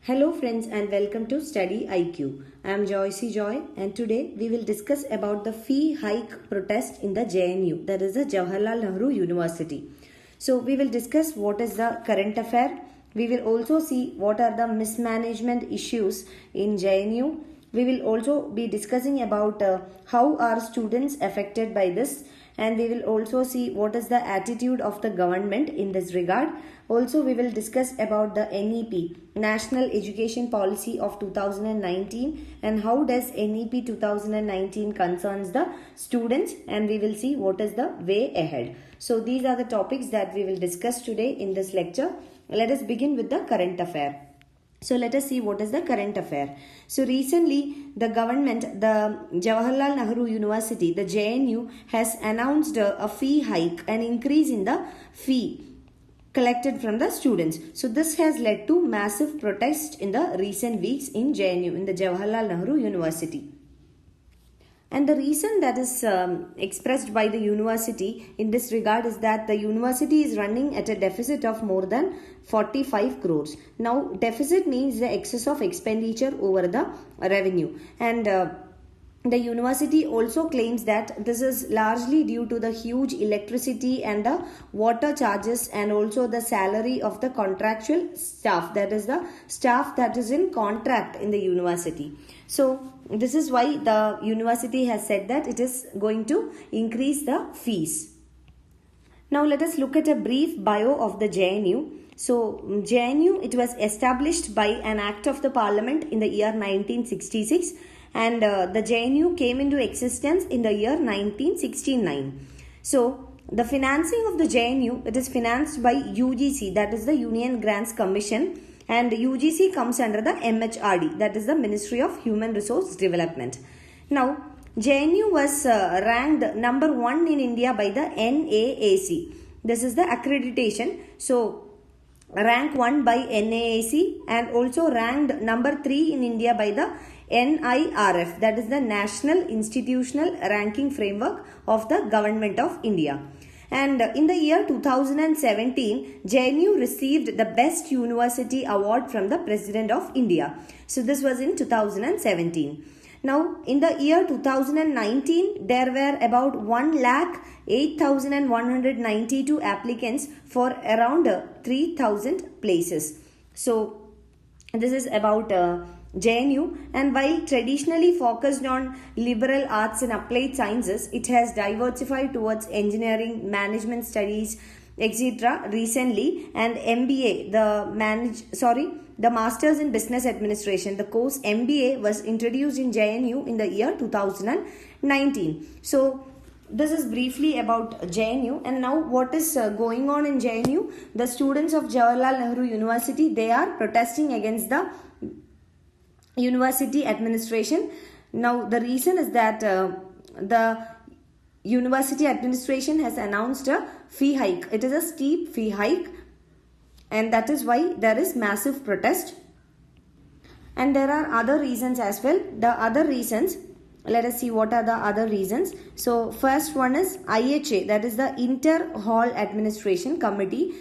Hello friends and welcome to StudyIQ. I am Joycey Joy and today we will discuss about the fee hike protest in the JNU, that is the Jawaharlal Nehru University. So we will discuss what is the current affair. We will also see what are the mismanagement issues in JNU. We will also be discussing about how are students affected by this, and we will also see what is the attitude of the government in this regard. Also, we will discuss about the NEP, National Education Policy of 2019, and how does NEP 2019 concerns the students, and we will see what is the way ahead. So these are the topics that we will discuss today in this lecture. Let us begin with the current affair. So let us see what is the current affair. So recently the government, the Jawaharlal Nehru University, the JNU has announced a fee hike, an increase in the fee collected from the students. So this has led to massive protest in the recent weeks in JNU, in the Jawaharlal Nehru University. And the reason that is expressed by the university in this regard is that the university is running at a deficit of more than 45 crores. Now, deficit means the excess of expenditure over the revenue. And the university also claims that this is largely due to the huge electricity and the water charges and also the salary of the contractual staff, that is the staff that is in contract in the university. So this is why the university has said that it is going to increase the fees. Now let us look at a brief bio of the JNU. So JNU, it was established by an act of the parliament in the year 1966. And the JNU came into existence in the year 1969. So the financing of the JNU, it is financed by UGC, that is the Union Grants Commission, and UGC comes under the MHRD, that is the Ministry of Human Resource Development. Now JNU was ranked number 1 in India by the NAAC. This is the accreditation. So rank 1 by NAAC and also ranked number 3 in India by the NIRF, that is the National Institutional Ranking Framework of the Government of India. And in the year 2017, JNU received the Best University Award from the President of India. So this was in 2017. Now in the year 2019, there were about 1,08,192 applicants for around 3,000 places. So this is about JNU, and while traditionally focused on liberal arts and applied sciences, it has diversified towards engineering, management studies, etc. recently, and MBA, the Masters in Business Administration, the course MBA was introduced in JNU in the year 2019. So this is briefly about JNU, and now what is going on in JNU? The students of Jawaharlal Nehru University, they are protesting against the university administration. Now the reason is that the university administration has announced a fee hike. It is a steep fee hike, and that is why there is massive protest. And there are other reasons as well. The other reasons, let us see what are the other reasons. So first one is IHA, that is the Inter-Hall Administration Committee,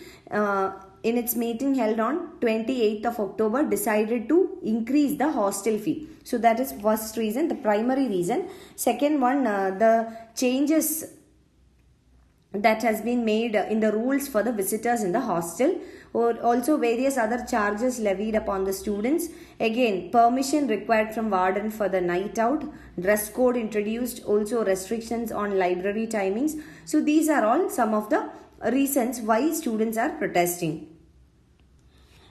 in its meeting held on 28th of October decided to increase the hostel fee. So that is first reason, the primary reason. Second one, the changes that has been made in the rules for the visitors in the hostel, or also various other charges levied upon the students. Again, permission required from warden for the night out, dress code introduced, also restrictions on library timings. So these are all some of the reasons why students are protesting.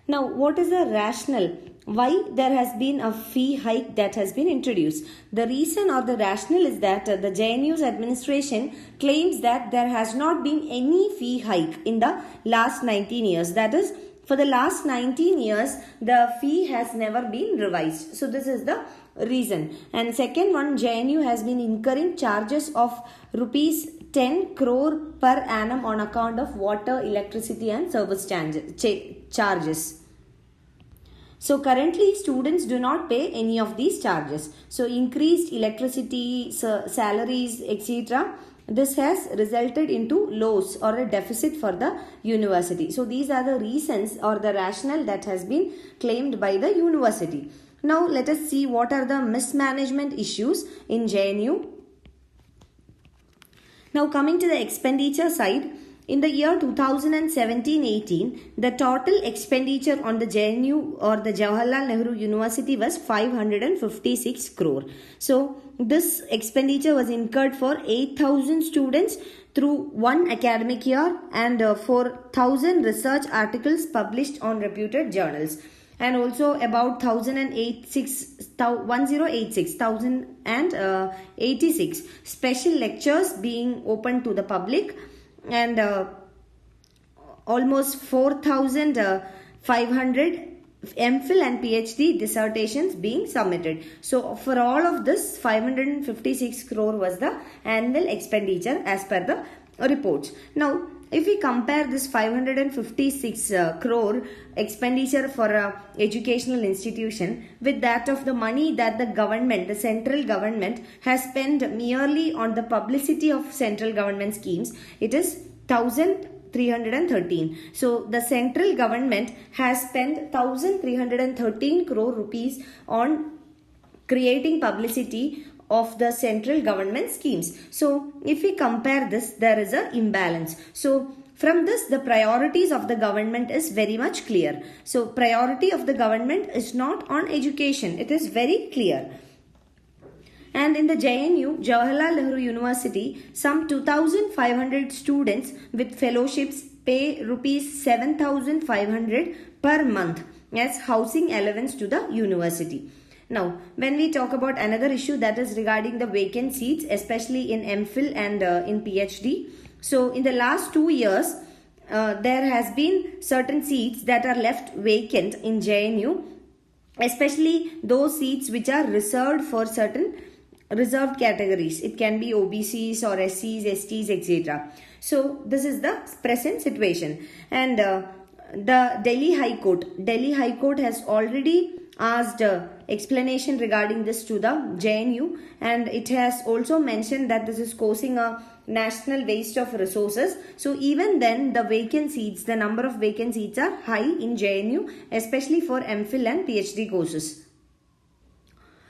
Now, what is the rationale? Why there has been a fee hike that has been introduced? The reason or the rationale is that the JNU's administration claims that there has not been any fee hike in the last 19 years. That is, for the last 19 years, the fee has never been revised. So this is the reason. And second one, JNU has been incurring charges of rupees 10 crore per annum on account of water, electricity and service charges. So currently students do not pay any of these charges. So increased electricity, salaries, etc. this has resulted into loss or a deficit for the university. So these are the reasons or the rationale that has been claimed by the university. Now let us see what are the mismanagement issues in JNU. Now coming to the expenditure side, in the year 2017-18, the total expenditure on the JNU or the Jawaharlal Nehru University was 556 crore. So this expenditure was incurred for 8,000 students through one academic year and 4,000 research articles published on reputed journals. And also about 1086 special lectures being open to the public, and almost 4,500 MPhil and PhD dissertations being submitted. So for all of this, 556 crore was the annual expenditure as per the reports. Now if we compare this 556 crore expenditure for a educational institution with that of the money that the government, the central government, has spent merely on the publicity of central government schemes, it is 1,313. So the central government has spent 1,313 crore rupees on creating publicity of the central government schemes. So if we compare this, there is an imbalance. So from this, the priorities of the government is very much clear. So priority of the government is not on education. It is very clear. And in the JNU, Jawaharlal Nehru University, some 2,500 students with fellowships pay rupees 7,500 per month as housing allowance to the university. Now, when we talk about another issue, that is regarding the vacant seats, especially in MPhil and in PhD. So, in the last 2 years, there has been certain seats that are left vacant in JNU, especially those seats which are reserved for certain reserved categories. It can be OBCs or SCs, STs, etc. So, this is the present situation. And the Delhi High Court has already asked explanation regarding this to the JNU, and it has also mentioned that this is causing a national waste of resources. So even then, the vacant seats, the number of vacant seats are high in JNU, especially for MPhil and PhD courses.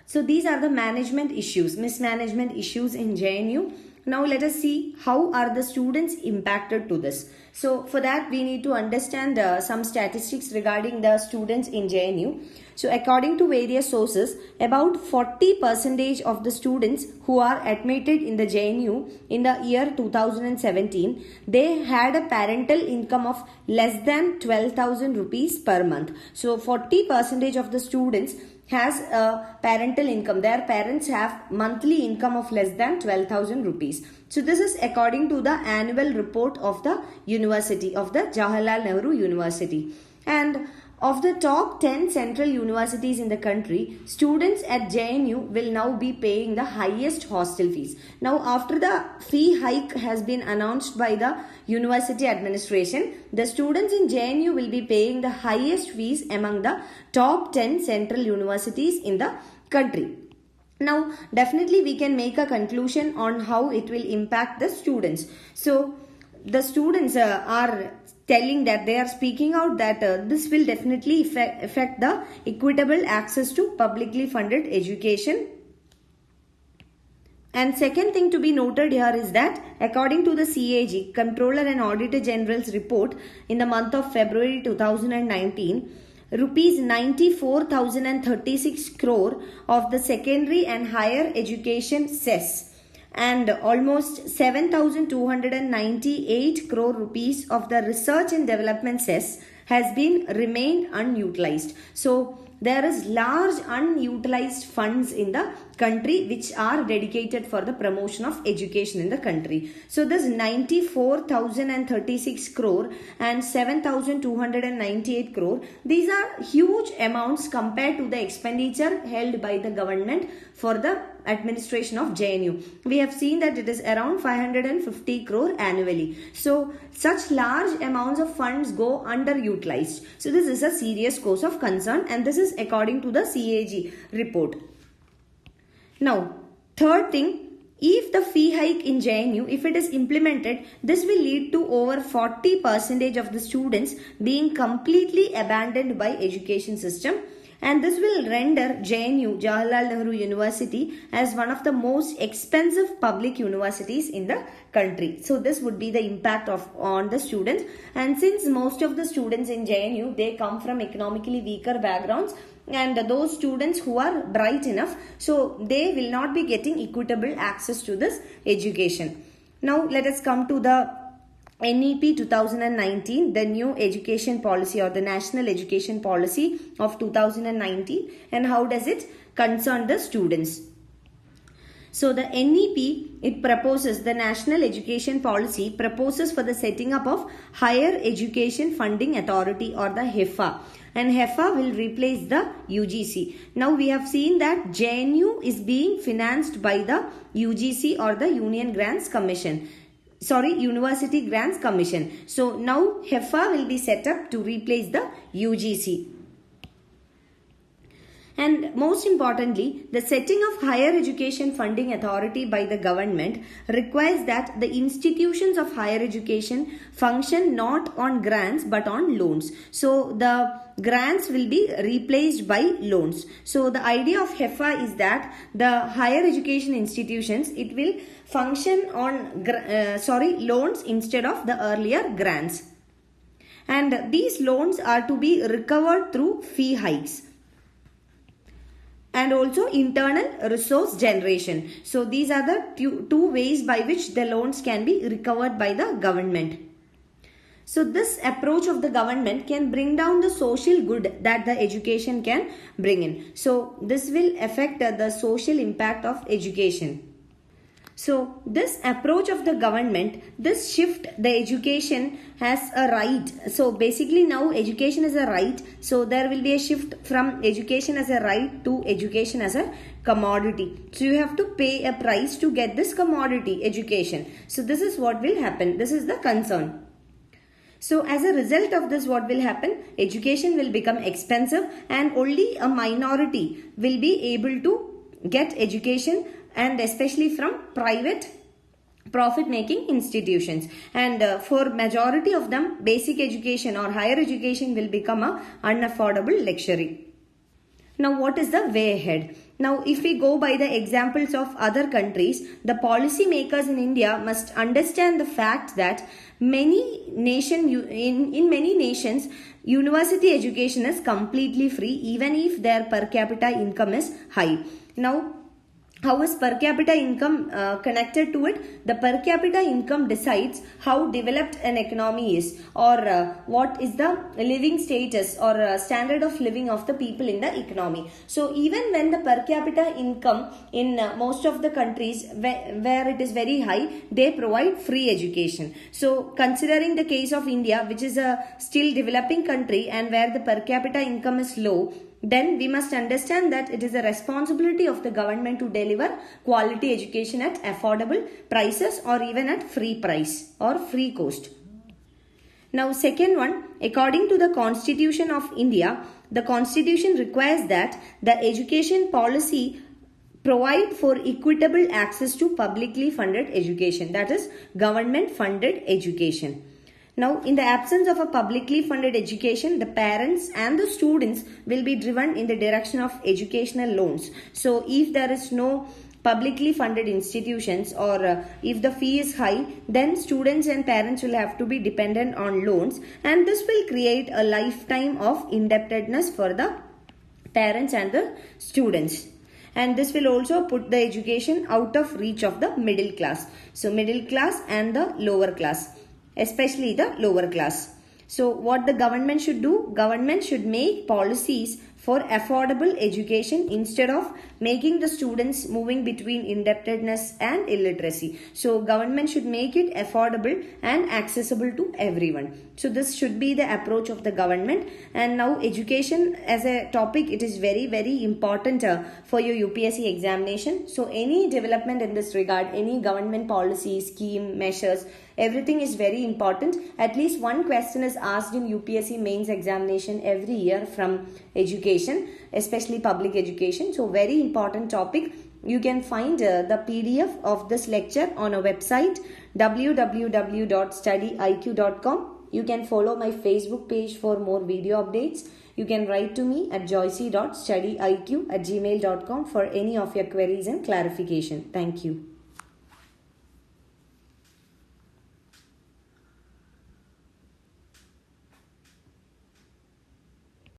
So these are the management issues, mismanagement issues in JNU. Now let us see how are the students impacted to this. So for that we need to understand some statistics regarding the students in JNU. So according to various sources, about 40% of the students who are admitted in the JNU in the year 2017, they had a parental income of less than 12,000 rupees per month. So 40% of the students has a parental income. Their parents have monthly income of less than 12,000 rupees. So this is according to the annual report of the university, of the Jawaharlal Nehru University. And of the top 10 central universities in the country, students at JNU will now be paying the highest hostel fees. Now after the fee hike has been announced by the university administration, the students in JNU will be paying the highest fees among the top 10 central universities in the country. Now definitely we can make a conclusion on how it will impact the students. So the students are telling that they are speaking out that this will definitely affect the equitable access to publicly funded education. And second thing to be noted here is that according to the CAG, Comptroller and Auditor General's report in the month of February 2019, rupees 94,036 crore of the secondary and higher education cess and almost 7,298 crore rupees of the research and development cess has been remained unutilized. So there is large unutilized funds in the country which are dedicated for the promotion of education in the country. So this 94,036 crore and 7,298 crore, these are huge amounts compared to the expenditure held by the government for the administration of JNU. We have seen that it is around 550 crore annually. So such large amounts of funds go underutilized. So this is a serious cause of concern, and this is according to the CAG report. Now, third thing, if the fee hike in JNU, if it is implemented, this will lead to over 40% of the students being completely abandoned by education system, and this will render JNU, Jawaharlal Nehru University, as one of the most expensive public universities in the country. So this would be the impact on the students, and since most of the students in JNU, they come from economically weaker backgrounds, and those students who are bright enough, so they will not be getting equitable access to this education. Now let us come to the NEP 2019, the new education policy or the national education policy of 2019, and how does it concern the students. So the NEP, it proposes, the National Education Policy proposes for the setting up of Higher Education Funding Authority or the HEFA, and HEFA will replace the UGC. Now we have seen that JNU is being financed by the UGC or the University Grants Commission. So now HEFA will be set up to replace the UGC. And most importantly, the setting of Higher Education Funding Authority by the government requires that the institutions of higher education function not on grants but on loans. So the grants will be replaced by loans. So the idea of HEFA is that the higher education institutions, it will function on loans instead of the earlier grants. And these loans are to be recovered through fee hikes and also internal resource generation. So these are the two ways by which the loans can be recovered by the government. So this approach of the government can bring down the social good that the education can bring in. So this will affect the social impact of education. So this approach of the government, this shift the education as a right. So basically now education is a right. So there will be a shift from education as a right to education as a commodity. So you have to pay a price to get this commodity education. So this is what will happen. This is the concern. So as a result of this, what will happen? Education will become expensive and only a minority will be able to get education, and especially from private profit-making institutions. And for majority of them, basic education or higher education will become an unaffordable luxury. Now, what is the way ahead? Now, if we go by the examples of other countries, the policy makers in India must understand the fact that in many nations, university education is completely free even if their per capita income is high. Now, how is per capita income connected to it? The per capita income decides how developed an economy is, or what is the living status or standard of living of the people in the economy. So even when the per capita income in most of the countries where it is very high, they provide free education. So considering the case of India, which is a still developing country and where the per capita income is low, then we must understand that it is a responsibility of the government to deliver quality education at affordable prices or even at free price or free cost. Now, second one, according to the Constitution of India, the Constitution requires that the education policy provide for equitable access to publicly funded education, that is government funded education. Now, in the absence of a publicly funded education, the parents and the students will be driven in the direction of educational loans. So, if there is no publicly funded institutions or if the fee is high, then students and parents will have to be dependent on loans, and this will create a lifetime of indebtedness for the parents and the students. And this will also put the education out of reach of the middle class. So, middle class and the lower class, especially the lower class. So what the government should do? Government should make policies for affordable education instead of making the students moving between indebtedness and illiteracy. So government should make it affordable and accessible to everyone. So this should be the approach of the government. And now education as a topic, it is very, very important for your UPSC examination. So any development in this regard, any government policy, scheme, measures, everything is very important. At least one question is asked in UPSC mains examination every year from education, especially public education. So very important topic. You can find the PDF of this lecture on our website www.studyiq.com. You can follow my Facebook page for more video updates. You can write to me at joycey.studyiq@gmail.com for any of your queries and clarification. Thank you.